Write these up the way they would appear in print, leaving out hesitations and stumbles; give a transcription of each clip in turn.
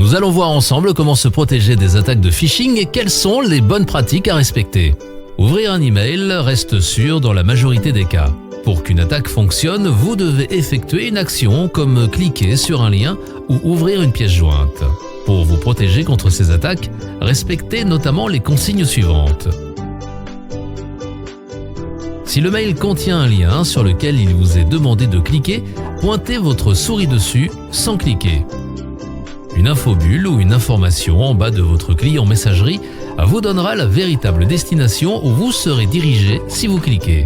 Nous allons voir ensemble comment se protéger des attaques de phishing et quelles sont les bonnes pratiques à respecter. Ouvrir un email reste sûr dans la majorité des cas. Pour qu'une attaque fonctionne, vous devez effectuer une action comme cliquer sur un lien ou ouvrir une pièce jointe. Pour vous protéger contre ces attaques, respectez notamment les consignes suivantes. Si le mail contient un lien sur lequel il vous est demandé de cliquer, pointez votre souris dessus sans cliquer. Une infobulle ou une information en bas de votre client messagerie vous donnera la véritable destination où vous serez dirigé si vous cliquez.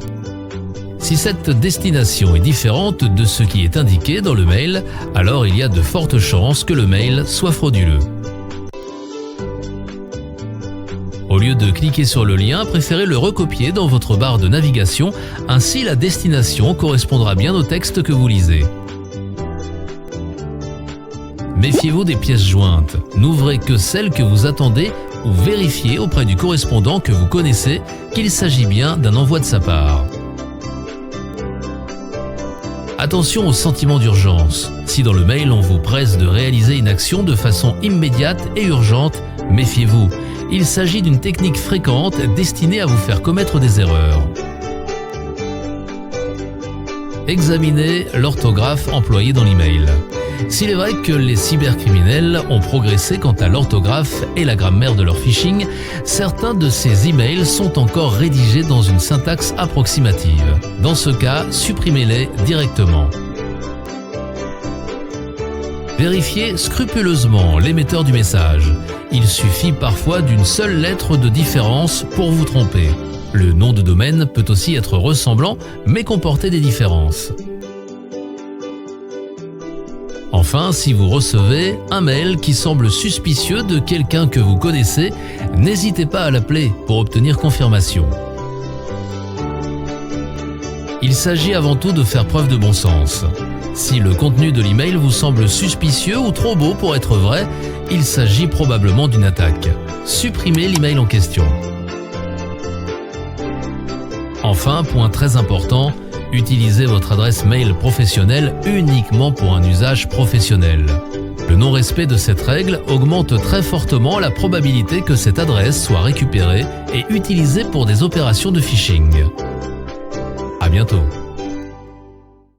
Si cette destination est différente de ce qui est indiqué dans le mail, alors il y a de fortes chances que le mail soit frauduleux. Au lieu de cliquer sur le lien, préférez le recopier dans votre barre de navigation, ainsi la destination correspondra bien au texte que vous lisez. Méfiez-vous des pièces jointes. N'ouvrez que celles que vous attendez ou vérifiez auprès du correspondant que vous connaissez qu'il s'agit bien d'un envoi de sa part. Attention au sentiment d'urgence. Si dans le mail on vous presse de réaliser une action de façon immédiate et urgente, méfiez-vous. Il s'agit d'une technique fréquente destinée à vous faire commettre des erreurs. Examinez l'orthographe employée dans l'email. S'il est vrai que les cybercriminels ont progressé quant à l'orthographe et la grammaire de leur phishing, certains de ces emails sont encore rédigés dans une syntaxe approximative. Dans ce cas, supprimez-les directement. Vérifiez scrupuleusement l'émetteur du message. Il suffit parfois d'une seule lettre de différence pour vous tromper. Le nom de domaine peut aussi être ressemblant, mais comporter des différences. Enfin, si vous recevez un mail qui semble suspicieux de quelqu'un que vous connaissez, n'hésitez pas à l'appeler pour obtenir confirmation. Il s'agit avant tout de faire preuve de bon sens. Si le contenu de l'email vous semble suspicieux ou trop beau pour être vrai, il s'agit probablement d'une attaque. Supprimez l'email en question. Enfin, point très important, utilisez votre adresse mail professionnelle uniquement pour un usage professionnel. Le non-respect de cette règle augmente très fortement la probabilité que cette adresse soit récupérée et utilisée pour des opérations de phishing. À bientôt.